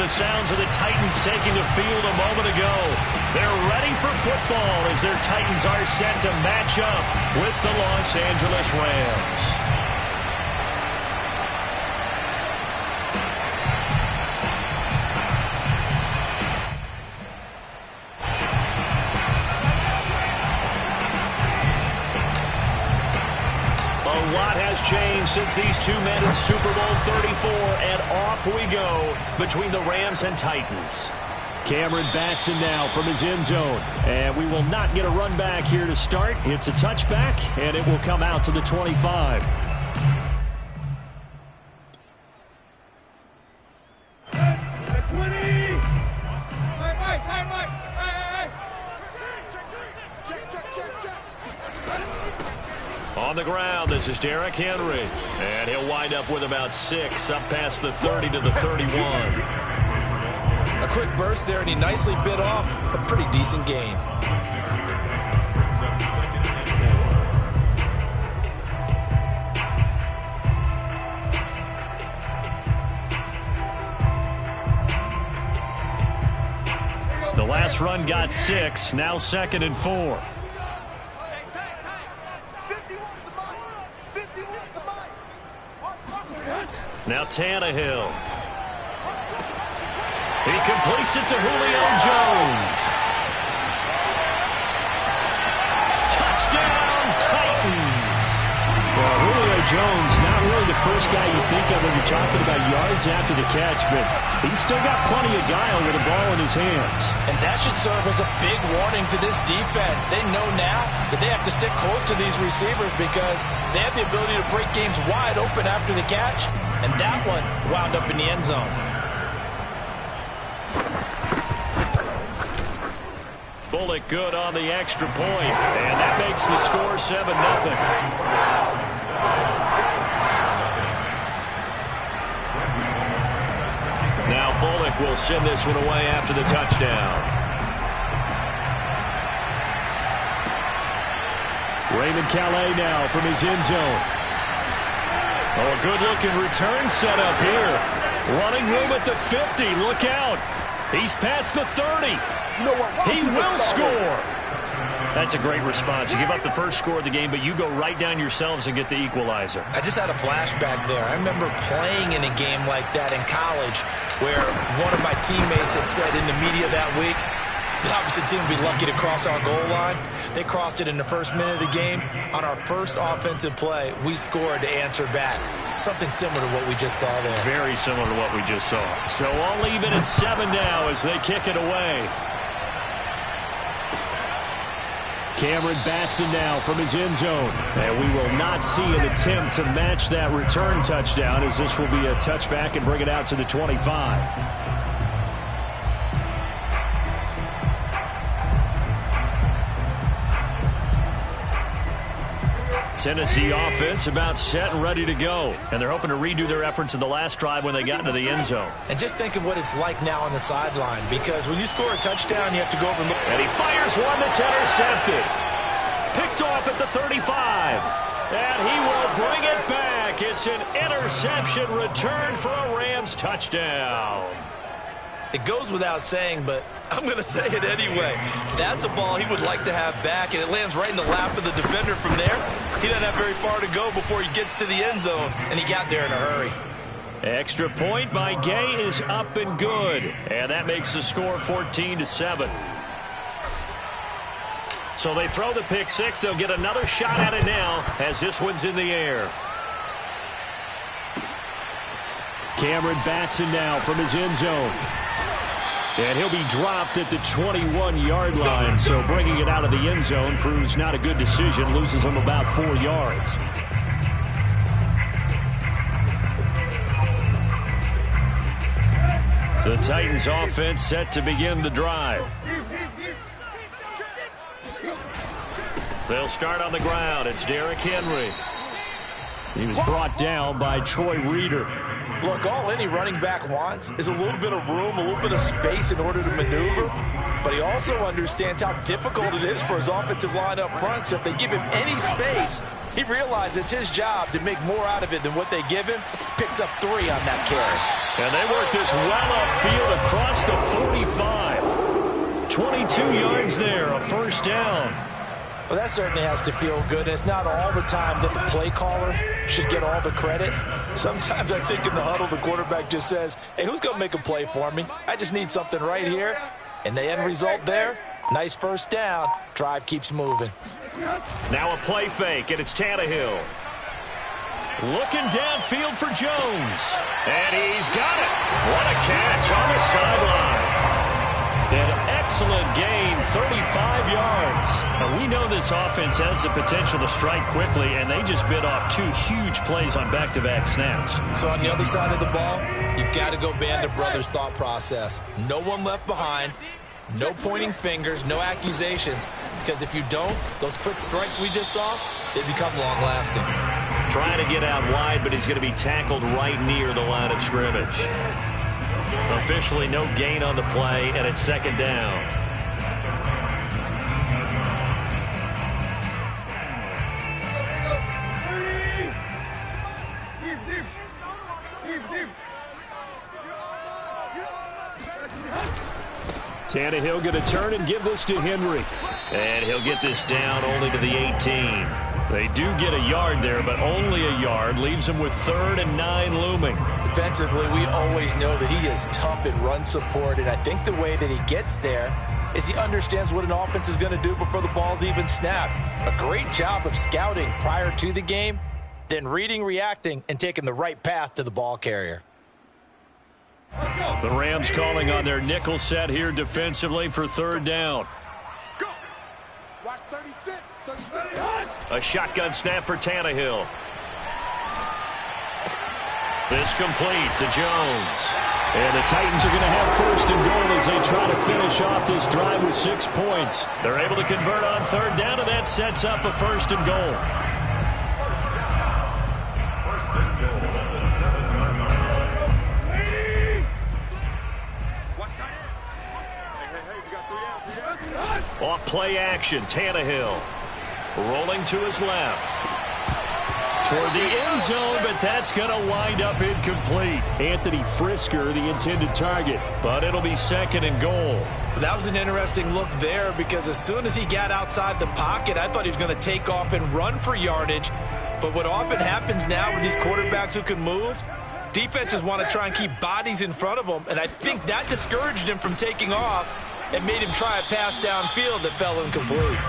the sounds of the Titans taking the field a moment ago. They're ready for football as their Titans are set to match up with the Los Angeles Rams. A lot has changed since these two met in Super Bowl 34, and off we go between the Rams and Titans. Cameron Batson now from his end zone, and we will not get a run back here to start. It's a touchback, and it will come out to the 25. On the ground, this is Derrick Henry. And he'll wind up with about 6, up past the 30 to the 31. A quick burst there, and he nicely bit off a pretty decent gain. The last run got 6, now 2nd and 4. Now Tannehill. He completes it to Julio Jones. Touchdown, Titans. Well, Julio Jones, not really the first guy you think of when you're talking about yards after the catch, but he's still got plenty of guile with the ball in his hands. And that should serve as a big warning to this defense. They know now that they have to stick close to these receivers because they have the ability to break games wide open after the catch. And that one wound up in the end zone. Bullock good on the extra point, and that makes the score 7-0. Now Bullock will send this one away after the touchdown. Raymond Calais now from his end zone. Oh, a good-looking return set up here. Running room at the 50. Look out. He's past the 30. He will score. That's a great response. You give up the first score of the game, but you go right down yourselves and get the equalizer. I just had a flashback there. I remember playing in a game like that in college where one of my teammates had said in the media that week, the opposite team would be lucky to cross our goal line. They crossed it in the first minute of the game. On our first offensive play, we scored to answer back. Something similar to what we just saw there. Very similar to what we just saw. So all even at 7 now as they kick it away. Cameron Batson now from his end zone. And we will not see an attempt to match that return touchdown as this will be a touchback and bring it out to the 25. Tennessee offense about set and ready to go. And they're hoping to redo their efforts in the last drive when they got into the end zone. And just think of what it's like now on the sideline, because when you score a touchdown, you have to go over and look. And he fires one that's intercepted. Picked off at the 35. And he will bring it back. It's an interception return for a Rams touchdown. It goes without saying, but I'm going to say it anyway. That's a ball he would like to have back, and it lands right in the lap of the defender from there. He doesn't have very far to go before he gets to the end zone, and he got there in a hurry. Extra point by Gay is up and good, and that makes the score 14-7. So they throw the pick six. They'll get another shot at it now as this one's in the air. Cameron Batson now from his end zone. And he'll be dropped at the 21-yard line, so bringing it out of the end zone proves not a good decision, loses him about 4 yards. The Titans offense set to begin the drive. They'll start on the ground. It's Derrick Henry. He was brought down by Troy Reeder. Look, all any running back wants is a little bit of room, a little bit of space in order to maneuver. But he also understands how difficult it is for his offensive line up front. So if they give him any space, he realizes it's his job to make more out of it than what they give him. Picks up 3 on that carry. And they work this well upfield across the 45. 22 yards there, a first down. Well, that certainly has to feel good. It's not all the time that the play caller should get all the credit. Sometimes I think in the huddle, the quarterback just says, hey, who's going to make a play for me? I just need something right here. And the end result there, nice first down. Drive keeps moving. Now a play fake, and it's Tannehill. Looking downfield for Jones. And he's got it. What a catch on the sideline. An excellent gain, 35 yards. Now, we know this offense has the potential to strike quickly, and they just bit off 2 huge plays on back-to-back snaps. So on the other side of the ball, you've got to go Band of Brothers thought process. No one left behind. No pointing fingers, no accusations. Because if you don't, those quick strikes we just saw, they become long-lasting. Trying to get out wide, but he's going to be tackled right near the line of scrimmage. Officially no gain on the play, and it's second down. Tannehill going to turn and give this to Henry. And he'll get this down only to the 18. They do get a yard there, but only a yard. Leaves him with 3rd and 9 looming. Defensively, we always know that he is tough in run support, and I think the way that he gets there is he understands what an offense is going to do before the ball's even snapped. A great job of scouting prior to the game, then reading, reacting, and taking the right path to the ball carrier. The Rams calling on their nickel set here defensively for 3rd down. Go. Watch 36. 36. A shotgun snap for Tannehill. This complete to Jones. And the Titans are going to have 1st and goal as they try to finish off this drive with 6 points. They're able to convert on 3rd down, and that sets up a 1st and goal. Off play action, Tannehill. Rolling to his left. Toward the end zone, but that's going to wind up incomplete. Anthony Frisker, the intended target, but it'll be 2nd and goal. That was an interesting look there because as soon as he got outside the pocket, I thought he was going to take off and run for yardage. But what often happens now with these quarterbacks who can move, defenses want to try and keep bodies in front of them, and I think that discouraged him from taking off and made him try a pass downfield that fell incomplete.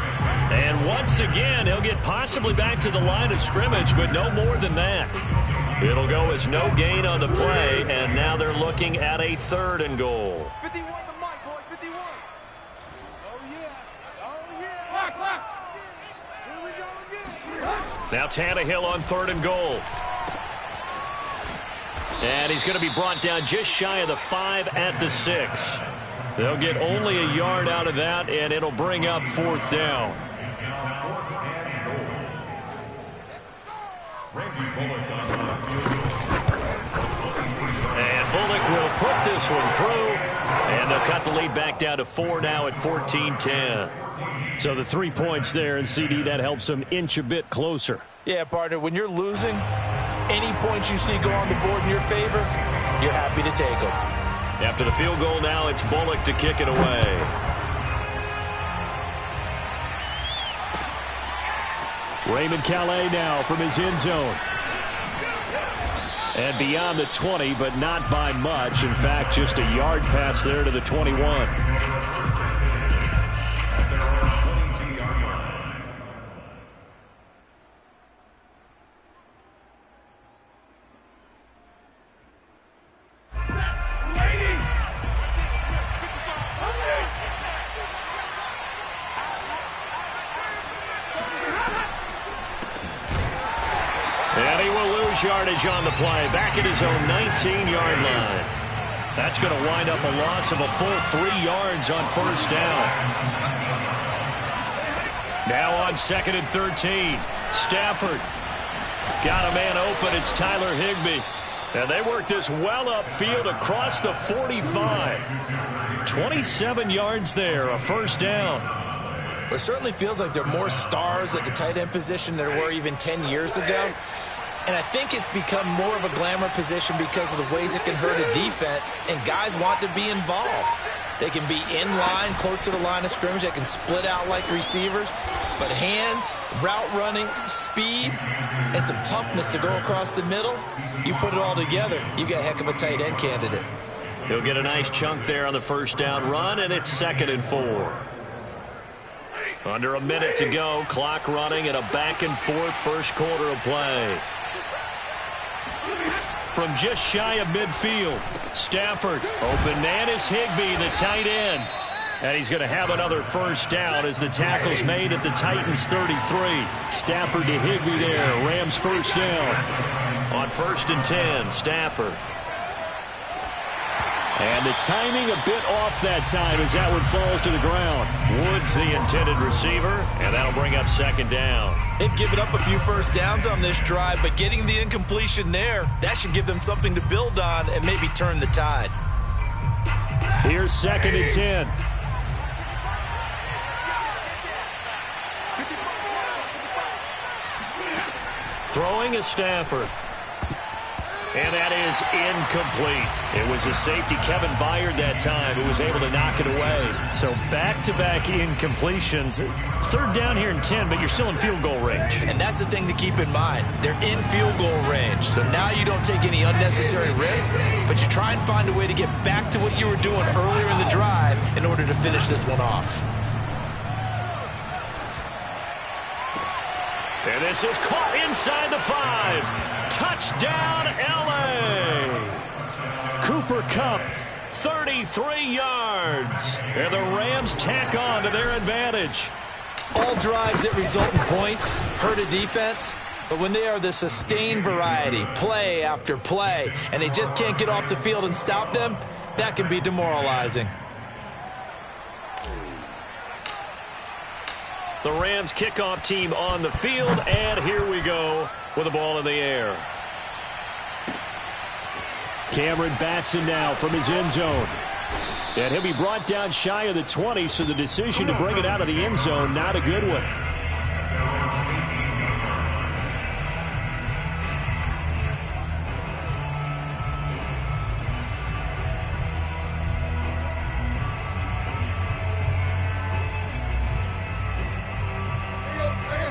And once again, he'll get possibly back to the line of scrimmage, but no more than that. It'll go as no gain on the play, and now they're looking at a 3rd and goal. 51 the mic, boys, 51. Oh, yeah. Oh, yeah. Clock. Here we go again. Now Tannehill on 3rd and goal. And he's going to be brought down just shy of the 5 at the 6. They'll get only a yard out of that, and it'll bring up 4th down. And Bullock will put this one through, and they'll cut the lead back down to 4 now at 14-10. So the 3 points there, and CD, that helps them inch a bit closer. Yeah, partner, when you're losing, any points you see go on the board in your favor, you're happy to take them. After the field goal now, it's Bullock to kick it away. Raymond Calais now from his end zone. And beyond the 20, but not by much. In fact, just a yard pass there to the 21. Yardage on the play, back at his own 19-yard line. That's going to wind up a loss of a full 3 yards on 1st down. Now on 2nd and 13. Stafford got a man open. It's Tyler Higbee. And they work this well upfield across the 45. 27 yards there, a 1st down. It certainly feels like there are more stars at the tight end position than there were even 10 years ago. And I think it's become more of a glamour position because of the ways it can hurt a defense, and guys want to be involved. They can be in line, close to the line of scrimmage. They can split out like receivers. But hands, route running, speed, and some toughness to go across the middle, you put it all together, you got a heck of a tight end candidate. He'll get a nice chunk there on the first down run, and it's 2nd and 4. Under a minute to go, clock running, and a back-and-forth first quarter of play. From just shy of midfield, Stafford, open man is Higbee, the tight end. And he's going to have another first down as the tackle's made at the Titans' 33. Stafford to Higbee there, Rams first down. On 1st and 10, Stafford. And the timing a bit off that time as that one falls to the ground. Woods the intended receiver, and that'll bring up 2nd down. They've given up a few first downs on this drive, but getting the incompletion there, that should give them something to build on and maybe turn the tide. Here's 2nd and 10. Throwing is Stafford. And that is incomplete. It was a safety, Kevin Byard, that time, who was able to knock it away. So back-to-back incompletions. 3rd down here and 10, but you're still in field goal range. And that's the thing to keep in mind. They're in field goal range. So now you don't take any unnecessary risks, but you try and find a way to get back to what you were doing earlier in the drive in order to finish this one off. And this is caught inside the 5. Touchdown, L.A. Cooper Kupp, 33 yards. And the Rams tack on to their advantage. All drives that result in points hurt a defense, but when they are the sustained variety, play after play, and they just can't get off the field and stop them, that can be demoralizing. The Rams kickoff team on the field, and here we go with the ball in the air. Cameron Batson now from his end zone. And he'll be brought down shy of the 20, so the decision to bring it out of the end zone, not a good one.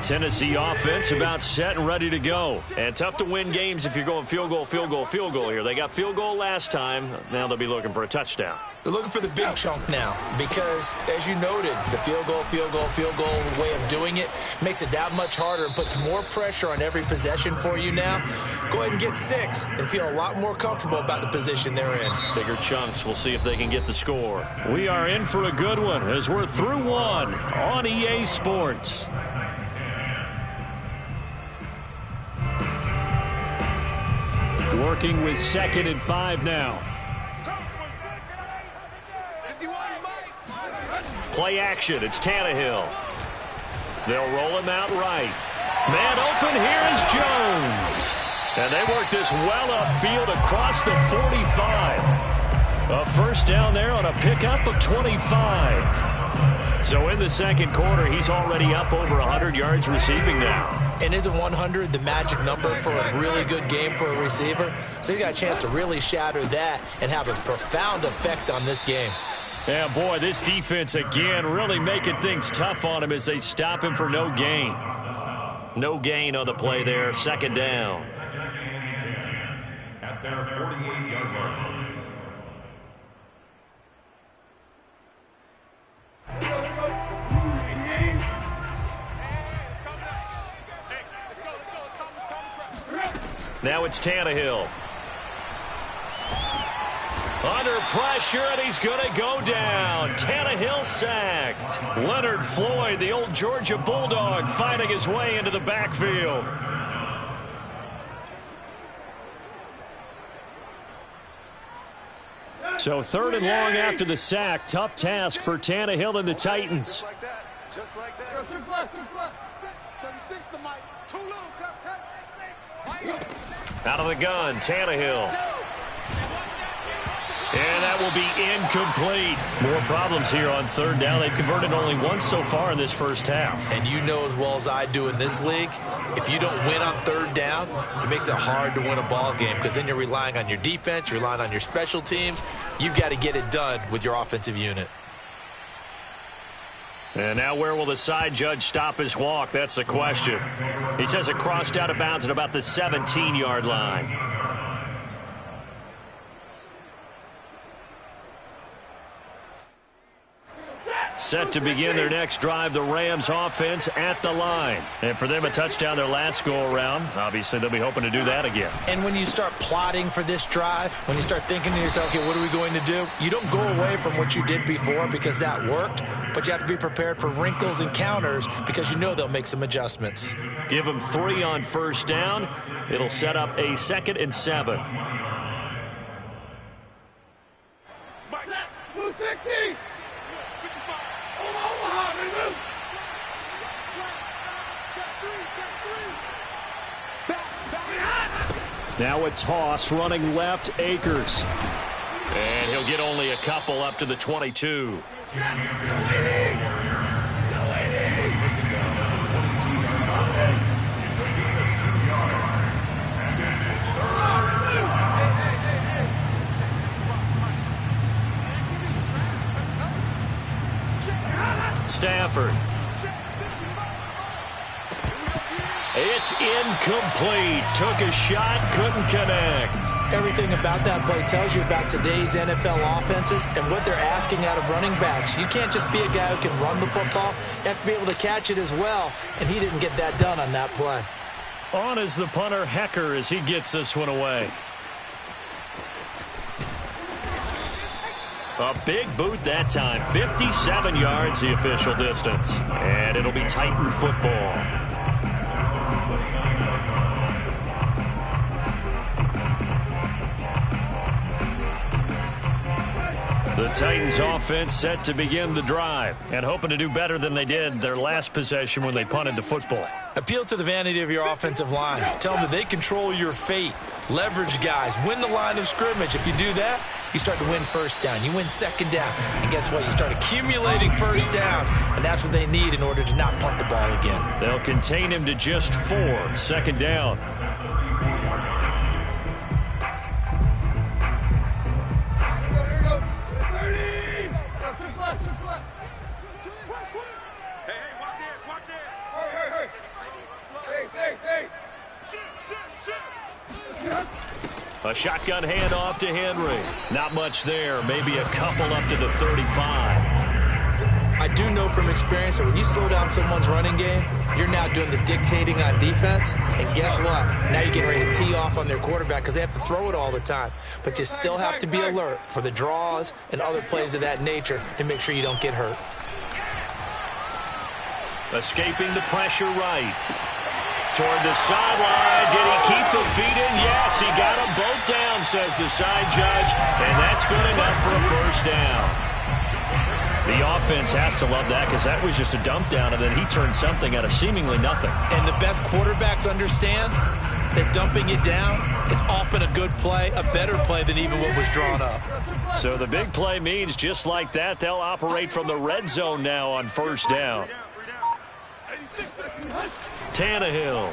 Tennessee offense about set and ready to go. And tough to win games if you're going field goal, field goal, field goal here. They got field goal last time. Now they'll be looking for a touchdown. They're looking for the big chunk now because, as you noted, the field goal way of doing it makes it that much harder and puts more pressure on every possession for you now. Go ahead and get 6 and feel a lot more comfortable about the position they're in. Bigger chunks. We'll see if they can get the score. We are in for a good one as we're through one on EA Sports. Working with 2nd and 5 now. Play action. It's Tannehill. They'll roll him out right. Man open. Here is Jones. And they work this well upfield across the 45. A first down there on a pickup of 25. So in the second quarter, he's already up over 100 yards receiving now. And isn't 100 the magic number for a really good game for a receiver? So he got a chance to really shatter that and have a profound effect on this game. Yeah, boy, this defense again really making things tough on him as they stop him for no gain. No gain on the play there, 2nd down. At their 48-yard line. Now it's Tannehill. Under pressure, and he's going to go down. Tannehill sacked. Leonard Floyd, the old Georgia Bulldog, finding his way into the backfield. So 3rd and long after the sack. Tough task for Tannehill and the Titans. Just like that. 36 to Mike. Too low. Cut. Out of the gun, Tannehill. And that will be incomplete. More problems here on third down. They've converted only once so far in this first half. And you know as well as I do in this league, if you don't win on third down, it makes it hard to win a ball game because then you're relying on your defense, you're relying on your special teams. You've got to get it done with your offensive unit. And now where will the side judge stop his walk? That's the question. He says it crossed out of bounds at about the 17-yard line. Set to begin their next drive, the Rams offense at the line. And for them, a touchdown their last go-around. Obviously, they'll be hoping to do that again. And when you start plotting for this drive, when you start thinking to yourself, okay, what are we going to do? You don't go away from what you did before because that worked, but you have to be prepared for wrinkles and counters because you know they'll make some adjustments. Give them 3 on first down. It'll set up a 2nd and 7. Now a toss running left, Akers. And he'll get only a couple up to the 22. Stafford. It's incomplete. Took a shot, couldn't connect. Everything about that play tells you about today's NFL offenses and what they're asking out of running backs. You can't just be a guy who can run the football. You have to be able to catch it as well, and he didn't get that done on that play. On is the punter, Hecker, as he gets this one away. A big boot that time. 57 yards the official distance. And it'll be Titan football. The Titans offense set to begin the drive and hoping to do better than they did their last possession when they punted the football. Appeal to the vanity of your offensive line. Tell them that they control your fate. Leverage guys. Win the line of scrimmage. If you do that, you start to win first down. You win second down. And guess what? You start accumulating first downs. And that's what they need in order to not punt the ball again. They'll contain him to just 4. Second down. A shotgun handoff to Henry. Not much there. Maybe a couple up to the 35. I do know from experience that when you slow down someone's running game, you're now doing the dictating on defense. And guess what? Now you're getting ready to tee off on their quarterback because they have to throw it all the time. But you still have to be alert for the draws and other plays of that nature to make sure you don't get hurt. Escaping the pressure right. Toward the sideline. Did he keep the feet in? Yes, he got them both down, says the side judge. And that's good enough for a first down. The offense has to love that because that was just a dump down, and then he turned something out of seemingly nothing. And the best quarterbacks understand that dumping it down is often a good play, a better play than even what was drawn up. So the big play means just like that, they'll operate from the red zone now on first down. Tannehill.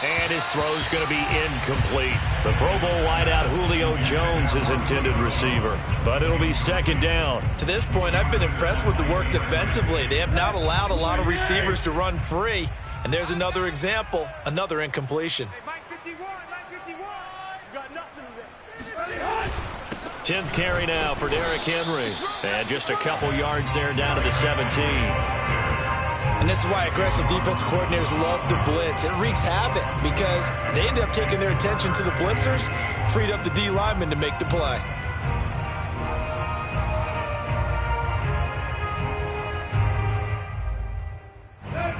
And his throw's going to be incomplete. The Pro Bowl wideout Julio Jones is intended receiver, but it'll be second down. To this point, I've been impressed with the work defensively. They have not allowed a lot of receivers to run free. And there's another example, another incompletion. Hey, Mike 51, Mike 51. You got nothing today. 10th carry now for Derrick Henry. And just a couple yards there down to the 17. And this is why aggressive defensive coordinators love to blitz. It wreaks havoc because they end up taking their attention to the blitzers, freed up the D lineman to make the play.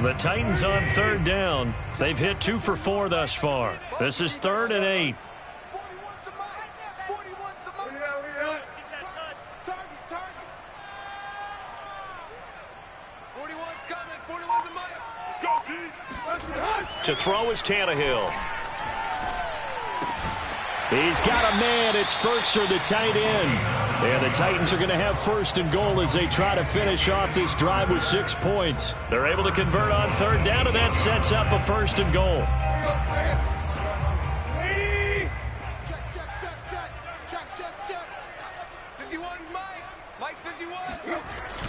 The Titans on third down. They've hit 2 for 4 thus far. This is 3rd and 8. 41's coming. 41's a Mike. Let's go, Keys. To throw is Tannehill. He's got a man. It's Berkshire, the tight end. And the Titans are going to have first and goal as they try to finish off this drive with 6 points. They're able to convert on third down, and that sets up a first and goal. Check. 51, Mike. Mike's 51.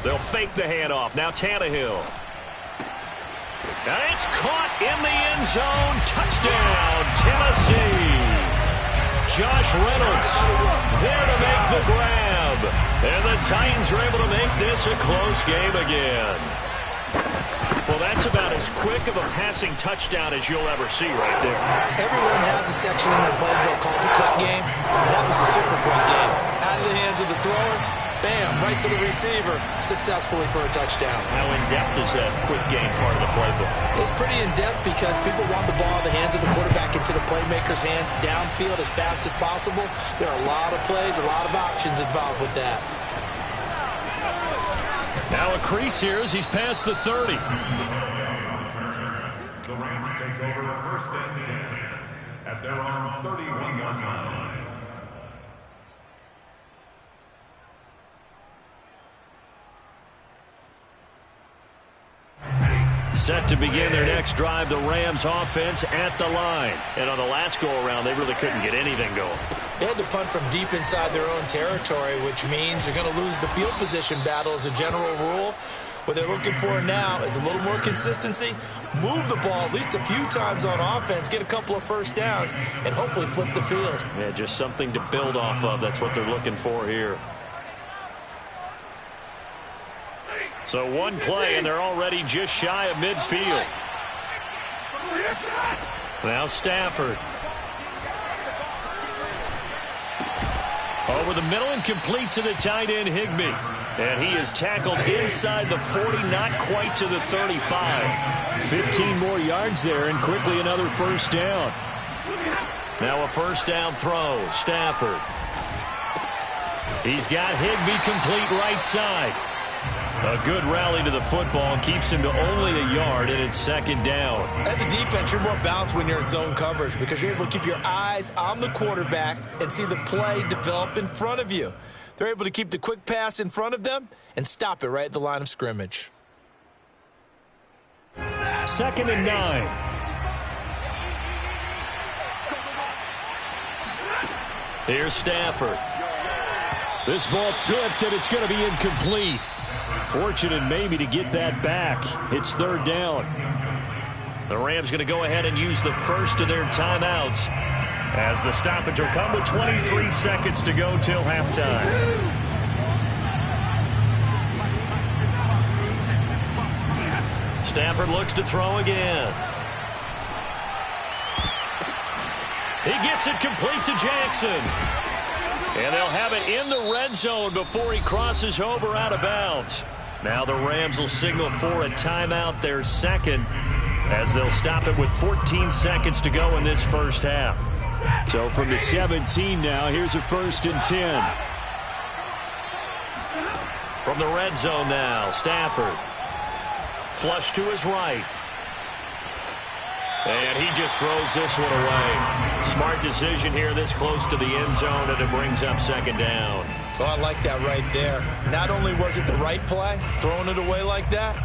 They'll fake the handoff. Now Tannehill. And it's caught in the end zone. Touchdown, Tennessee. Josh Reynolds there to make the grab. And the Titans are able to make this a close game again. Well, that's about as quick of a passing touchdown as you'll ever see right there. Everyone has a section in their playbook called the quick game. That was a super quick game. Out of the hands of the thrower, bam, right to the receiver, successfully for a touchdown. How in-depth is that quick game part of the playbook? It's pretty in-depth because people want the ball in the hands of the quarterback into the playmaker's hands downfield as fast as possible. There are a lot of plays, a lot of options involved with that. Now a crease here as he's past the 30. The Rams take over first and 10 at their own 31-yard line. Set to begin their next drive, the Rams offense at the line. And on the last go-around, they really couldn't get anything going. They had to punt from deep inside their own territory, which means they're going to lose the field position battle as a general rule. What they're looking for now is a little more consistency, move the ball at least a few times on offense, get a couple of first downs, and hopefully flip the field. Yeah, just something to build off of. That's what they're looking for here. So one play, and they're already just shy of midfield. Now Stafford. Over the middle and complete to the tight end, Higbee. And he is tackled inside the 40, not quite to the 35. 15 more yards there, and quickly another first down. Now a first down throw, Stafford. He's got Higbee complete right side. A good rally to the football keeps him to only a yard, and it's second down. As a defense, you're more balanced when you're in zone coverage because you're able to keep your eyes on the quarterback and see the play develop in front of you. They're able to keep the quick pass in front of them and stop it right at the line of scrimmage. 2nd and 9. Here's Stafford. This ball tipped, and it's going to be incomplete. Fortunate maybe to get that back. It's third down. The Rams going to go ahead and use the first of their timeouts as the stoppage will come with 23 seconds to go till halftime. Stafford looks to throw again. He gets it complete to Jackson. And they'll have it in the red zone before he crosses over out of bounds. Now the Rams will signal for a timeout, their second, as they'll stop it with 14 seconds to go in this first half. So from the 17 now, here's a 1st and 10. From the red zone now, Stafford. Flush to his right. And he just throws this one away. Smart decision here this close to the end zone, and it brings up second down. Oh, I like that right there. Not only was it the right play, throwing it away like that,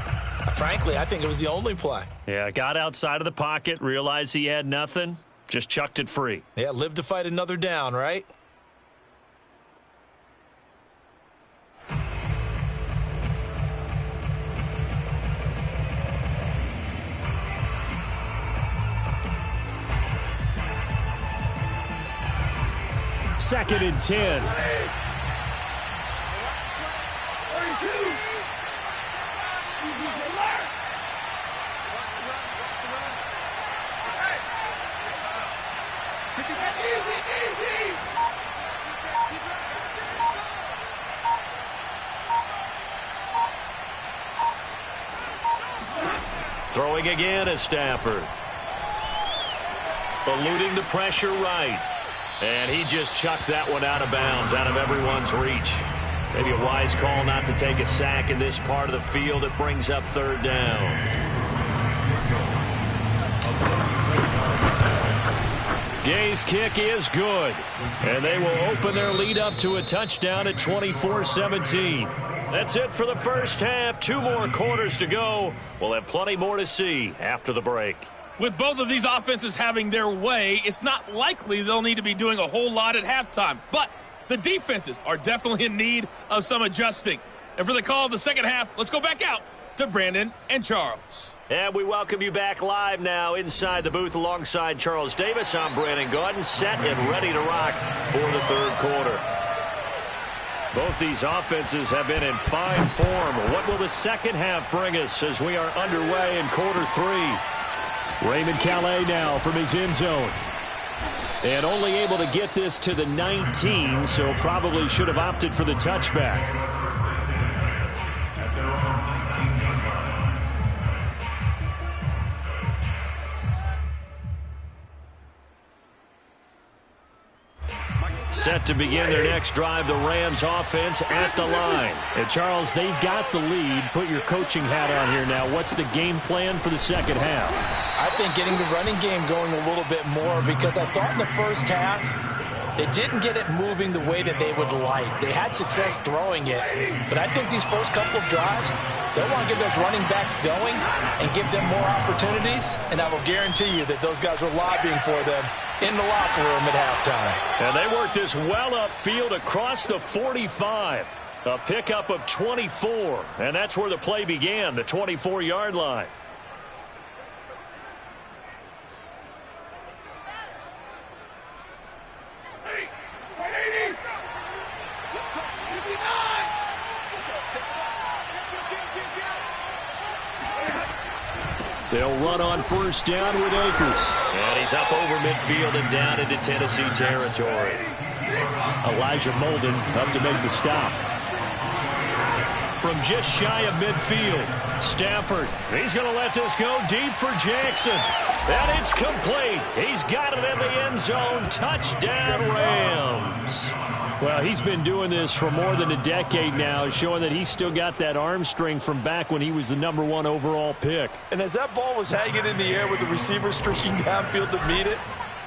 frankly, I think it was the only play. Yeah, got outside of the pocket, realized he had nothing, just chucked it free. Yeah, live to fight another down, right? Second and 10. Throwing again is Stafford. Eluding the pressure right. And he just chucked that one out of bounds, out of everyone's reach. Maybe a wise call not to take a sack in this part of the field. It brings up third down. Gay's kick is good. And they will open their lead up to a touchdown at 24-17. That's it for the first half. 2 more quarters to go. We'll have plenty more to see after the break. With both of these offenses having their way, it's not likely they'll need to be doing a whole lot at halftime. But the defenses are definitely in need of some adjusting. And for the call of the second half, let's go back out to Brandon and Charles. And we welcome you back live now inside the booth alongside Charles Davis. I'm Brandon Gaudin, set and ready to rock for the third quarter. Both these offenses have been in fine form. What will the second half bring us as we are underway in quarter 3? Raymond Calais now from his end zone. And only able to get this to the 19, so probably should have opted for the touchback. Set to begin their next drive, the Rams offense at the line. And Charles, they've got the lead. Put your coaching hat on here now. What's the game plan for the second half? I think getting the running game going a little bit more, because I thought in the first half they didn't get it moving the way that they would like. They had success throwing it, but I think these first couple of drives, they'll want to get those running backs going and give them more opportunities, and I will guarantee you that those guys were lobbying for them in the locker room at halftime. And they worked this well upfield across the 45. A pickup of 24, and that's where the play began, the 24-yard line. They'll run on first down with Akers. And he's up over midfield and down into Tennessee territory. Elijah Molden up to make the stop. From just shy of midfield, Stafford. He's going to let this go deep for Jackson. And it's complete. He's got it in the end zone. Touchdown, Rams. Well, he's been doing this for more than a decade now, showing that he's still got that arm strength from back when he was the #1 overall pick. And as that ball was hanging in the air with the receiver streaking downfield to meet it,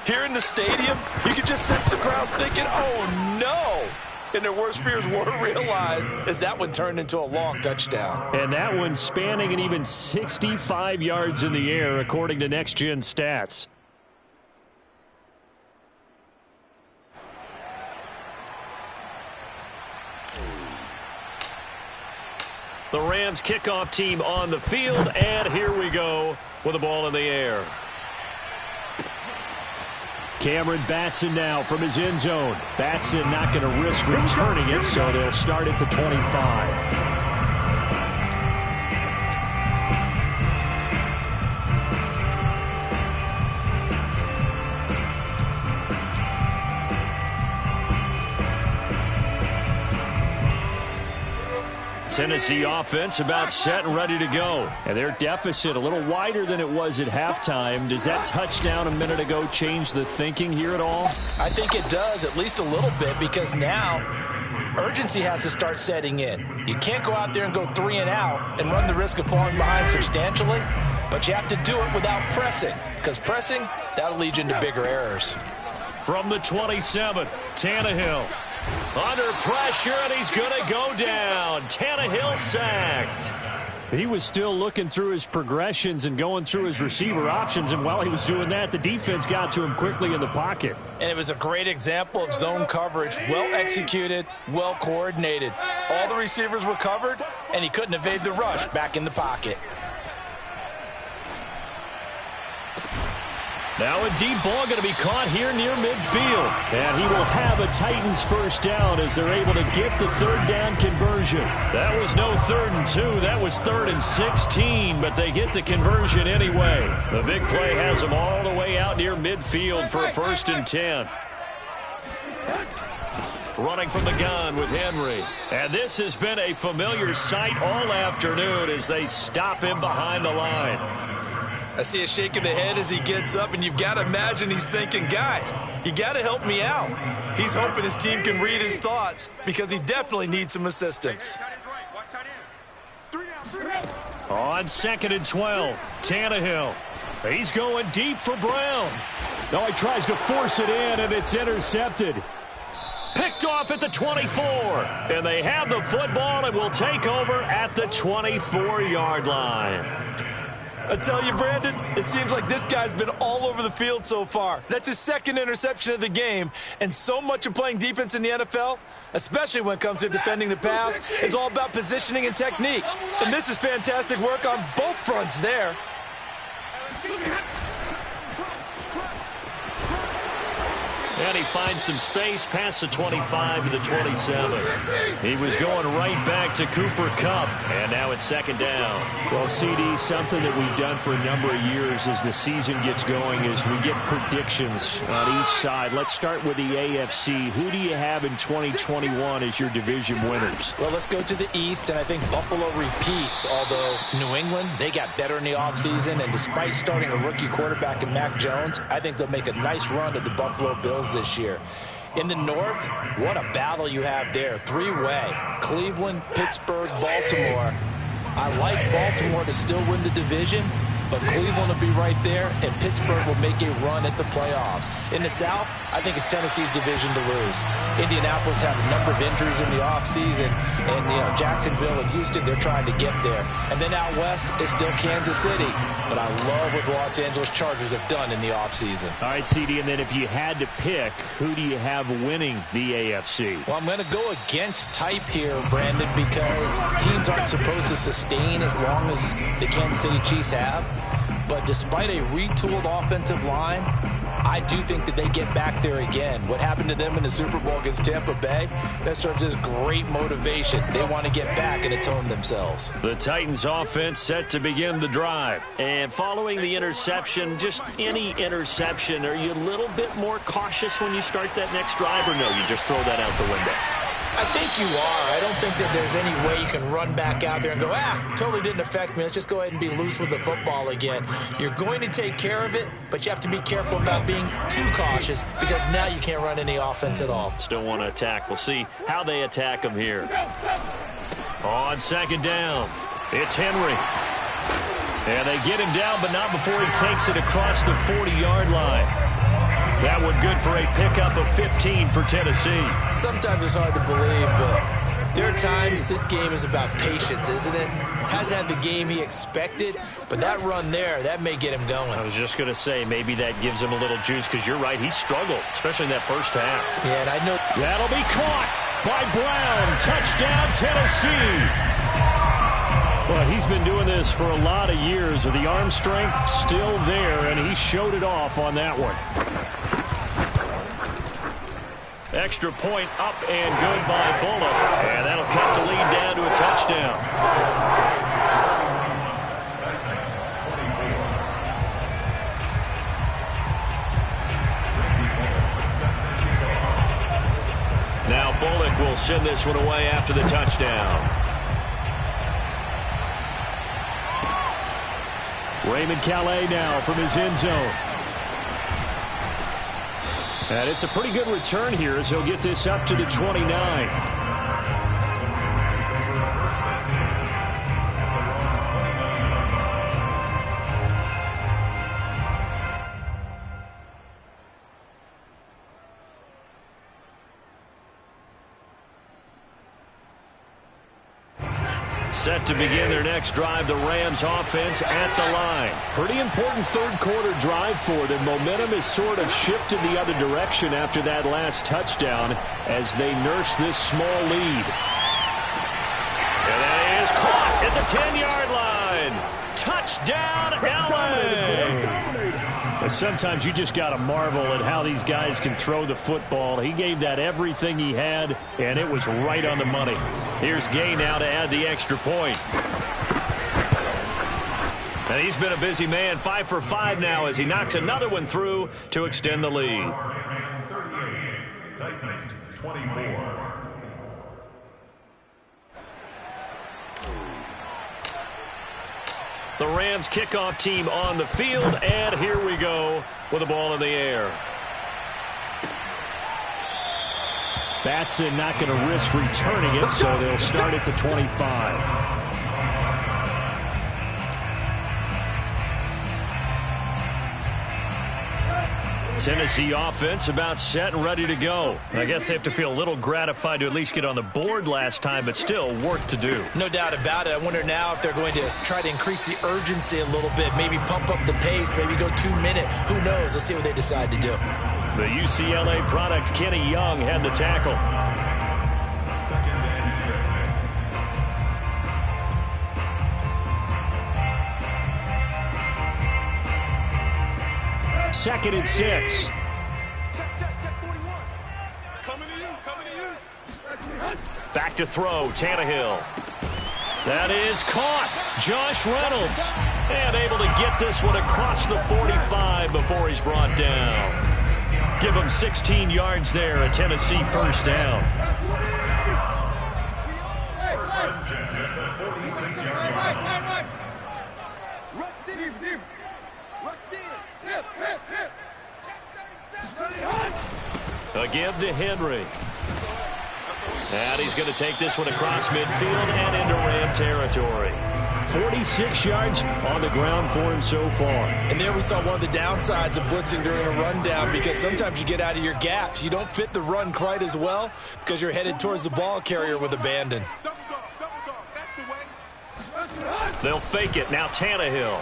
here in the stadium, you could just sense the crowd thinking, oh, no. And their worst fears were realized as that one turned into a long touchdown. And that one spanning an even 65 yards in the air, according to Next Gen Stats. The Rams kickoff team on the field, and here we go with the ball in the air. Cameron Batson now from his end zone. Batson not going to risk returning it, so they'll start at the 25. Tennessee offense about set and ready to go. And their deficit a little wider than it was at halftime. Does that touchdown a minute ago change the thinking here at all? I think it does, at least a little bit, because now urgency has to start setting in. You can't go out there and go 3 and out and run the risk of falling behind substantially, but you have to do it without pressing, because pressing, that'll lead you into bigger errors. From the 27, Tannehill. Under pressure, and he's going to go down. Tannehill sacked. He was still looking through his progressions and going through his receiver options, and while he was doing that, the defense got to him quickly in the pocket. And it was a great example of zone coverage, well executed, well coordinated. All the receivers were covered, and he couldn't evade the rush back in the pocket. Now a deep ball going to be caught here near midfield. And he will have a Titans first down as they're able to get the third down conversion. That was no 3rd and 2. That was 3rd and 16, but they get the conversion anyway. The big play has them all the way out near midfield for a 1st and 10. Running from the gun with Henry. And this has been a familiar sight all afternoon as they stop him behind the line. I see a shake of the head as he gets up, and you've got to imagine he's thinking, guys, you got to help me out. He's hoping his team can read his thoughts because he definitely needs some assistance. On 2nd and 12, Tannehill. He's going deep for Brown. Oh, he tries to force it in, and it's intercepted. Picked off at the 24. And they have the football and will take over at the 24-yard line. I tell you, Brandon, it seems like this guy's been all over the field so far. That's his second interception of the game. And so much of playing defense in the NFL, especially when it comes to defending the pass, is all about positioning and technique. And this is fantastic work on both fronts there. And he finds some space past the 25 to the 27. He was going right back to Cooper Kupp, and now it's second down. Well, CD, something that we've done for a number of years as the season gets going is we get predictions on each side. Let's start with the AFC. Who do you have in 2021 as your division winners? Well, let's go to the East, and I think Buffalo repeats, although New England, they got better in the offseason, and despite starting a rookie quarterback in Mac Jones, I think they'll make a nice run at the Buffalo Bills this year. In the North, what a battle you have there. Three-way. Cleveland, Pittsburgh, Baltimore. I like Baltimore to still win the division, but Cleveland will be right there, and Pittsburgh will make a run at the playoffs. In the South, I think it's Tennessee's division to lose. Indianapolis had a number of injuries in the offseason, and Jacksonville and Houston, they're trying to get there. And then out west, it's still Kansas City. But I love what the Los Angeles Chargers have done in the offseason. All right, CD, and then if you had to pick, who do you have winning the AFC? Well, I'm going to go against type here, Brandon, because teams aren't supposed to sustain as long as the Kansas City Chiefs have. But despite a retooled offensive line, I do think that they get back there again. What happened to them in the Super Bowl against Tampa Bay, that serves as great motivation. They want to get back and atone themselves. The Titans offense set to begin the drive. And following the interception, just any interception, are you a little bit more cautious when you start that next drive, or no, you just throw that out the window? I think you are. I don't think that there's any way you can run back out there and go, totally didn't affect me. Let's just go ahead and be loose with the football again. You're going to take care of it, but you have to be careful about being too cautious because now you can't run any offense at all. Still want to attack. We'll see how they attack him here. On second down, it's Henry. And they get him down, but not before he takes it across the 40-yard line. That one good for a pickup of 15 for Tennessee. Sometimes it's hard to believe, but there are times this game is about patience, isn't it? Hasn't had the game he expected, but that run there, that may get him going. I was just going to say, maybe that gives him a little juice, because you're right, he struggled, especially in that first half. Yeah, and I know. That'll be caught by Brown. Touchdown, Tennessee. Well, he's been doing this for a lot of years. The arm strength still there, and he showed it off on that one. Extra point up and good by Bullock. And that'll cut the lead down to a touchdown. Now Bullock will send this one away after the touchdown. Raymond Calais now from his end zone. And it's a pretty good return here as he'll get this up to the 29. Set to begin their next drive, the Rams offense at the line. Pretty important third quarter drive for them. Momentum has sort of shifted the other direction after that last touchdown as they nurse this small lead. And that is caught at the 10-yard line. Touchdown, LA! Sometimes you just got to marvel at how these guys can throw the football. He gave that everything he had, and it was right on the money. Here's Gay now to add the extra point. And he's been a busy man, 5 for 5 now as he knocks another one through to extend the lead. 38, Titans 24. The Rams kickoff team on the field, and here we go with the ball in the air. Batson not going to risk returning it, so they'll start at the 25. Tennessee offense about set and ready to go. I guess they have to feel a little gratified to at least get on the board last time, but still work to do. No doubt about it. I wonder now if they're going to try to increase the urgency a little bit, maybe pump up the pace, maybe go 2 minute. Who knows? Let's see what they decide to do. The UCLA product, Kenny Young, had the tackle. Second and 6. Check 41. Coming to you. Back to throw, Tannehill. That is caught. Josh Reynolds. And able to get this one across the 45 before he's brought down. Give him 16 yards there, a Tennessee first down. Again to Henry. And he's going to take this one across midfield and into Ram territory. 46 yards on the ground for him so far. And there we saw one of the downsides of blitzing during a rundown, because sometimes you get out of your gaps. You don't fit the run quite as well because you're headed towards the ball carrier with abandon. Double dog. That's the way. They'll fake it. Now Tannehill.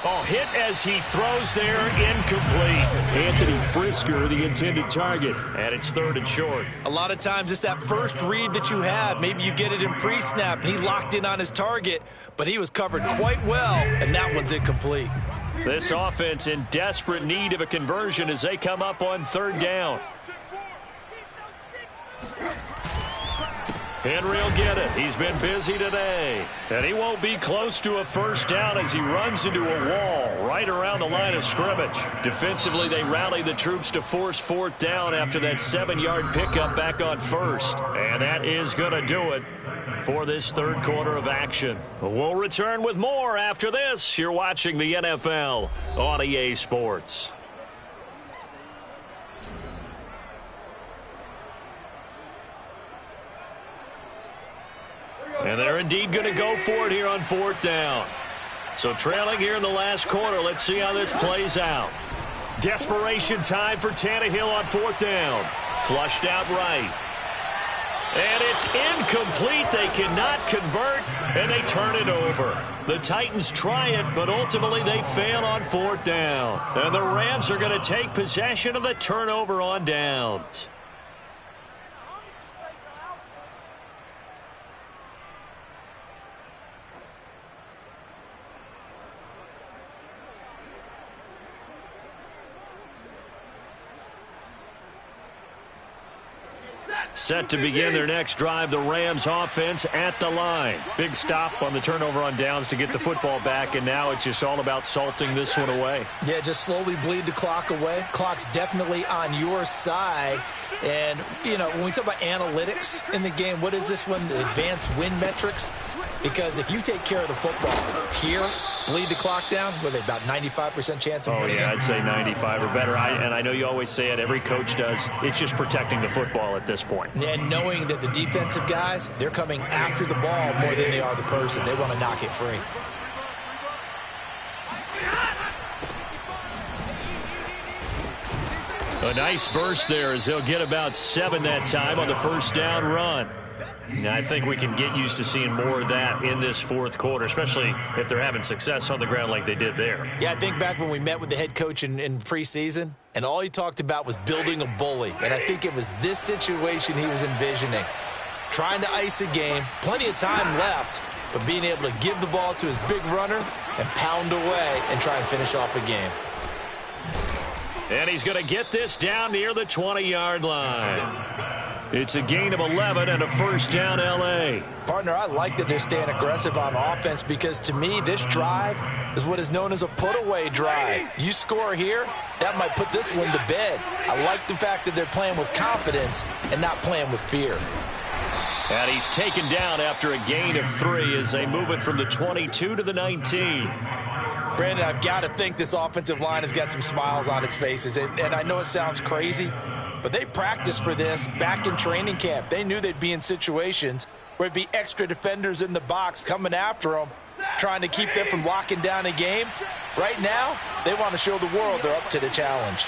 Oh, hit as he throws there, incomplete. Anthony Frisker, the intended target, and it's third and short. A lot of times it's that first read that you have. Maybe you get it in pre-snap, and he locked in on his target, but he was covered quite well, and that one's incomplete. This offense in desperate need of a conversion as they come up on third down. Henry will get it. He's been busy today. And he won't be close to a first down as he runs into a wall right around the line of scrimmage. Defensively, they rally the troops to force fourth down after that 7-yard pickup back on first. And that is going to do it for this third quarter of action. We'll return with more after this. You're watching the NFL on EA Sports. And they're indeed going to go for it here on fourth down. So trailing here in the last quarter. Let's see how this plays out. Desperation time for Tannehill on fourth down. Flushed out right. And it's incomplete. They cannot convert, and they turn it over. The Titans try it, but ultimately they fail on fourth down. And the Rams are going to take possession of the turnover on downs. Set to begin their next drive, the Rams offense at the line. Big stop on the turnover on downs to get the football back, and now it's just all about salting this one away. Yeah, just slowly bleed the clock away. Clock's definitely on your side. And, you know, when we talk about analytics in the game, what is this one? Advanced win metrics? Because if you take care of the football here, bleed the clock down, with about 95% chance of winning. Oh, yeah, I'd say 95 or better. And I know you always say it, every coach does. It's just protecting the football at this point. And knowing that the defensive guys, they're coming after the ball more than they are the person. They want to knock it free. A nice burst there as they'll get about 7 that time on the first down run. Now, I think we can get used to seeing more of that in this fourth quarter, especially if they're having success on the ground like they did there. Yeah, I think back when we met with the head coach in preseason, and all he talked about was building a bully. And I think it was this situation he was envisioning. Trying to ice a game, plenty of time left, but being able to give the ball to his big runner and pound away and try and finish off a game. And he's going to get this down near the 20-yard line. It's a gain of 11 and a first down, L.A. Partner, I like that they're staying aggressive on offense because, to me, this drive is what is known as a put-away drive. You score here, that might put this one to bed. I like the fact that they're playing with confidence and not playing with fear. And he's taken down after a gain of 3 as they move it from the 22 to the 19. Brandon, I've got to think this offensive line has got some smiles on its faces. And I know it sounds crazy, but they practiced for this back in training camp. They knew they'd be in situations where it'd be extra defenders in the box coming after them, trying to keep them from locking down a game. Right now, they want to show the world they're up to the challenge.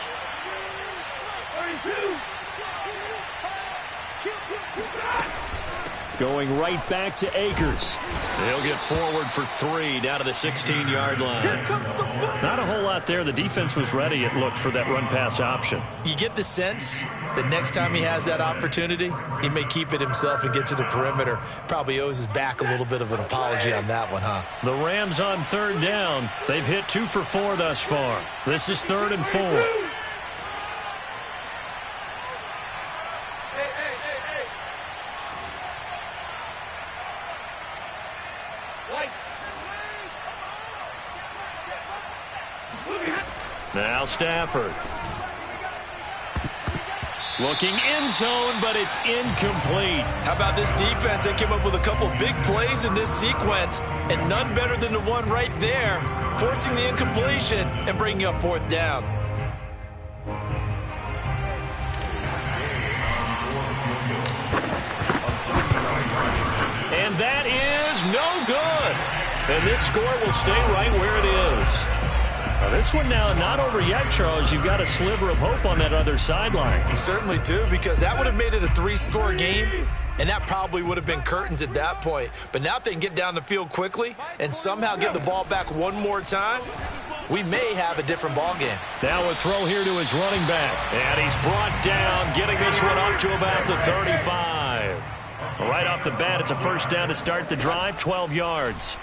Going right back to Akers. He'll get forward for 3 down to the 16-yard line. Not a whole lot there. The defense was ready, it looked, for that run-pass option. You get the sense that next time he has that opportunity, he may keep it himself and get to the perimeter. Probably owes his back a little bit of an apology on that one, huh? The Rams on 3rd down. They've hit 2 for 4 thus far. This is 3rd and 4. Now Stafford. Looking end zone, but it's incomplete. How about this defense? They came up with a couple big plays in this sequence, and none better than the one right there, forcing the incompletion and bringing up 4th down. And that is no good. And this score will stay right where it is. Now this one now not over yet, Charles. You've got a sliver of hope on that other sideline. You certainly do, because that would have made it a 3-score game, and that probably would have been curtains at that point. But now if they can get down the field quickly and somehow get the ball back one more time, we may have a different ball game. Now a throw here to his running back. And he's brought down, getting this one up to about the 35. Right off the bat, it's a 1st down to start the drive, 12 yards.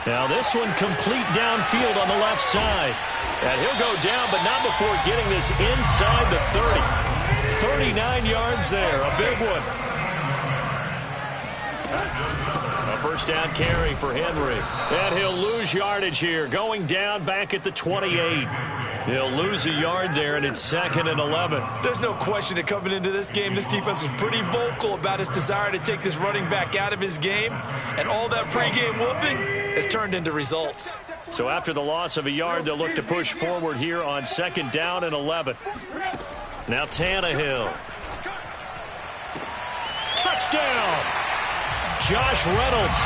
Now this one complete downfield on the left side. And he'll go down, but not before getting this inside the 30. 39 yards there, a big one. A 1st down carry for Henry. And he'll lose yardage here, going down back at the 28. He'll lose a yard there, and it's 2nd and 11. There's no question that coming into this game, this defense was pretty vocal about its desire to take this running back out of his game. And all that pregame whooping has turned into results. So after the loss of a yard, they'll look to push forward here on 2nd down and 11. Now Tannehill. Touchdown! Josh Reynolds,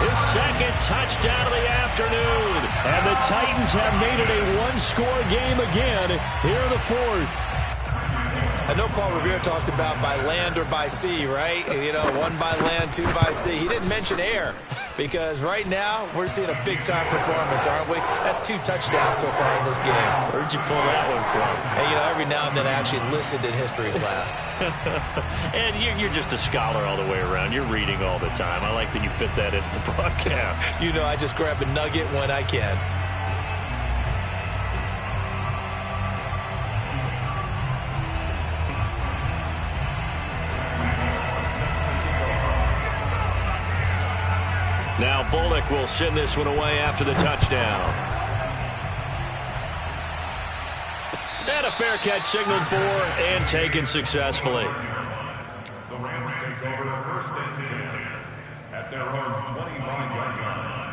his 2nd touchdown of the afternoon. And the Titans have made it a 1-score game again here in the 4th. I know Paul Revere talked about by land or by sea, right? You know, 1 by land, 2 by sea. He didn't mention air, because right now we're seeing a big-time performance, aren't we? That's 2 touchdowns so far in this game. Where'd you pull that one from? Hey, you know, every now and then I actually listened in history class. And you're just a scholar all the way around. You're reading all the time. I like that you fit that into the broadcast. You know, I just grab a nugget when I can. Now Bullock will send this one away after the touchdown. And a fair catch signaled for and taken successfully. The Rams take over the 1st and 10 at their own 25-yard line.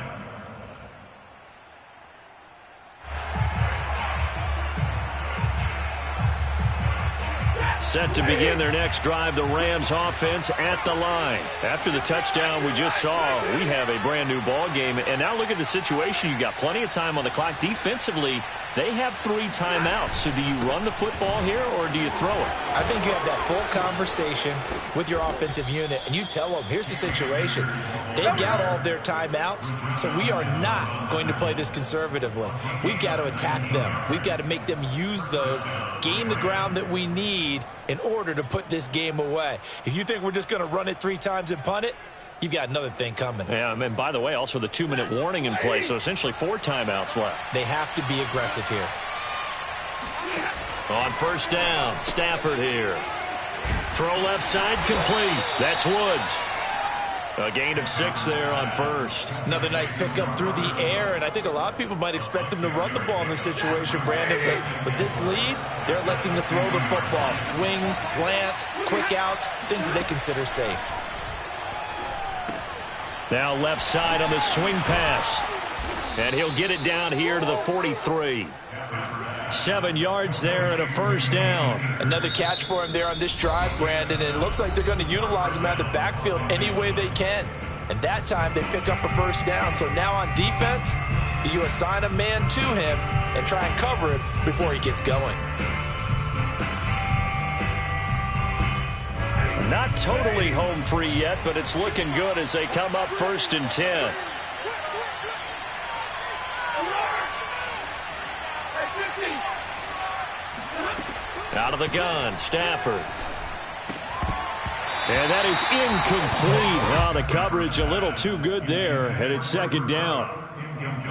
Set to begin their next drive, the Rams offense at the line. After the touchdown we just saw, we have a brand new ball game. And now look at the situation. You've got plenty of time on the clock. Defensively, they have 3 timeouts. So do you run the football here or do you throw it? I think you have that full conversation with your offensive unit, and you tell them, here's the situation. They've got all their timeouts, so we are not going to play this conservatively. We've got to attack them. We've got to make them use those, gain the ground that we need in order to put this game away. If you think we're just going to run it 3 times and punt it, you've got another thing coming. Yeah, and by the way, also the 2-minute warning in play, so essentially 4 timeouts left. They have to be aggressive here. On 1st down, Stafford here. Throw left side complete. That's Woods. A gain of 6 there on 1st. Another nice pickup through the air, and I think a lot of people might expect them to run the ball in this situation, Brandon, but with this lead, they're electing to throw the football. Swings, slants, quick outs, things that they consider safe. Now left side on the swing pass. And he'll get it down here to the 43. 7 yards there and a 1st down. Another catch for him there on this drive, Brandon, and it looks like they're going to utilize him out of the backfield any way they can. And that time they pick up a first down. So now on defense, do you assign a man to him and try and cover him before he gets going? Not totally home free yet, but it's looking good as they come up 1st and 10. Out of the gun, Stafford. And that is incomplete. Oh, the coverage a little too good there, and it's 2nd down.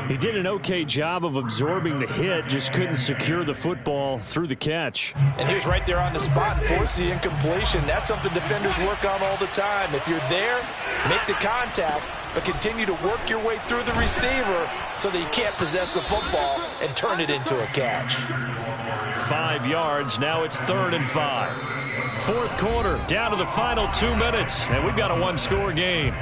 He did an okay job of absorbing the hit, just couldn't secure the football through the catch. And he was right there on the spot and forced the incompletion. That's something defenders work on all the time. If you're there, make the contact, but continue to work your way through the receiver so that you can't possess the football and turn it into a catch. 5 yards. Now it's 3rd and 5. 4th quarter, down to the final 2 minutes, and we've got a one-score game.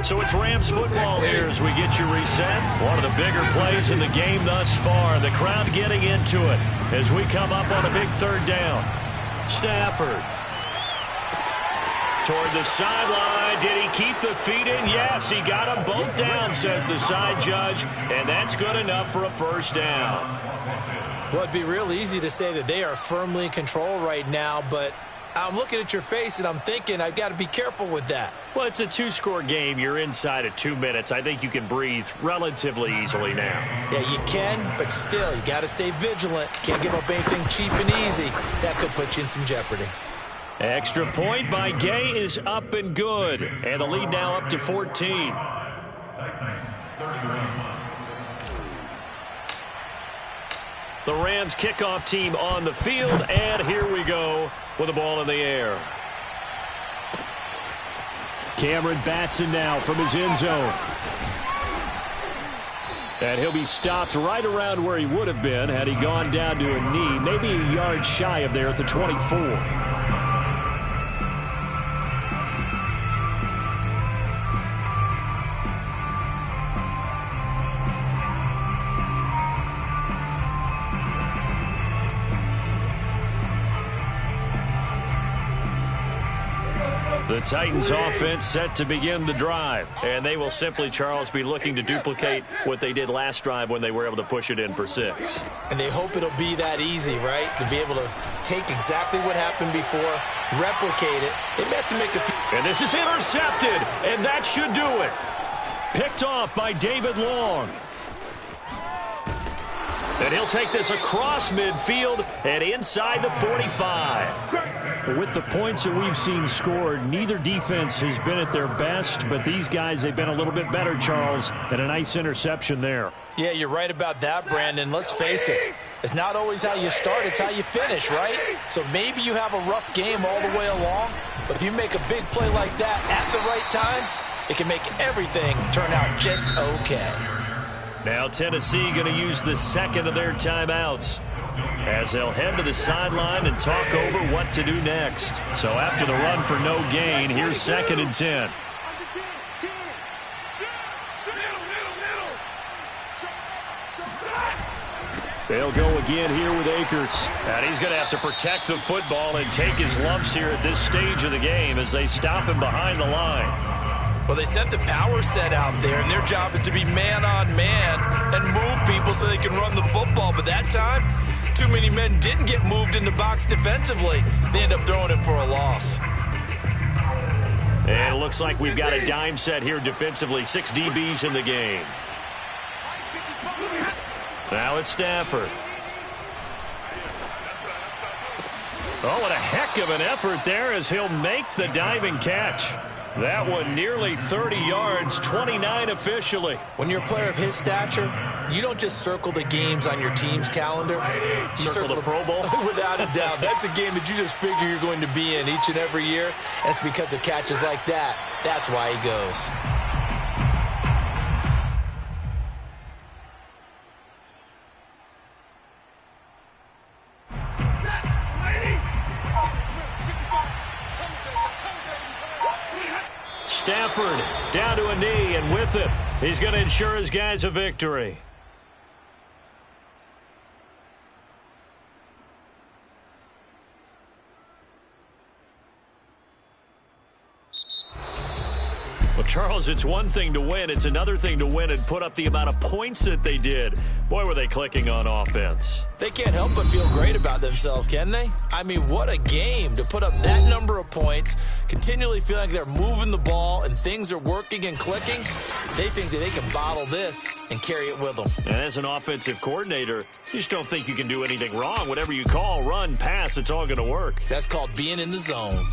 So it's Rams football here as we get you reset. One of the bigger plays in the game thus far. The crowd getting into it as we come up on a big 3rd down. Stafford. Toward the sideline. Did he keep the feet in? Yes, he got them both down, says the side judge. And that's good enough for a 1st down. Well, it'd be real easy to say that they are firmly in control right now, but I'm looking at your face and I'm thinking I've got to be careful with that. Well, it's a 2-score game. You're inside of 2 minutes. I think you can breathe relatively easily now. Yeah, you can, but still, you got to stay vigilant. Can't give up anything cheap and easy. That could put you in some jeopardy. Extra point by Gay is up and good. And the lead now up to 14. The Rams kickoff team on the field, and here we go with the ball in the air. Cameron Batson now from his end zone. And he'll be stopped right around where he would have been had he gone down to a knee, maybe a yard shy of there at the 24. The Titans offense set to begin the drive, and they will simply, Charles, be looking to duplicate what they did last drive when they were able to push it in for 6. And they hope it'll be that easy, right? To be able to take exactly what happened before, replicate it. They have to make a few. And this is intercepted, and that should do it. Picked off by David Long. And he'll take this across midfield and inside the 45. With the points that we've seen scored, neither defense has been at their best, but these guys, they've been a little bit better, Charles, and a nice interception there. Yeah, you're right about that, Brandon. Let's face it. It's not always how you start, it's how you finish, right? So maybe you have a rough game all the way along, but if you make a big play like that at the right time, it can make everything turn out just okay. Now Tennessee going to use the second of their timeouts as they'll head to the sideline and talk over what to do next. So after the run for no gain, here's 2nd and 10. They'll go again here with Akers. And he's going to have to protect the football and take his lumps here at this stage of the game as they stop him behind the line. Well, they sent the power set out there, and their job is to be man-on-man and move people so they can run the football. But that time, too many men didn't get moved in the box defensively. They end up throwing him for a loss. And it looks like we've got a dime set here defensively. 6 DBs in the game. Now it's Stafford. Oh, what a heck of an effort there as he'll make the diving catch. That one nearly 30 yards, 29 officially. When you're a player of his stature, you don't just circle the games on your team's calendar. You circle the Pro Bowl? Without a doubt. That's a game that you just figure you're going to be in each and every year. That's because of catches like that. That's why he goes. Stafford down to a knee, and with it, he's going to ensure his guys a victory. Well, Charles, it's one thing to win. It's another thing to win and put up the amount of points that they did. Boy, were they clicking on offense. They can't help but feel great about themselves, can they? I mean, what a game to put up that number of points, continually feeling like they're moving the ball and things are working and clicking. They think that they can bottle this and carry it with them. And as an offensive coordinator, you just don't think you can do anything wrong. Whatever you call, run, pass, it's all going to work. That's called being in the zone.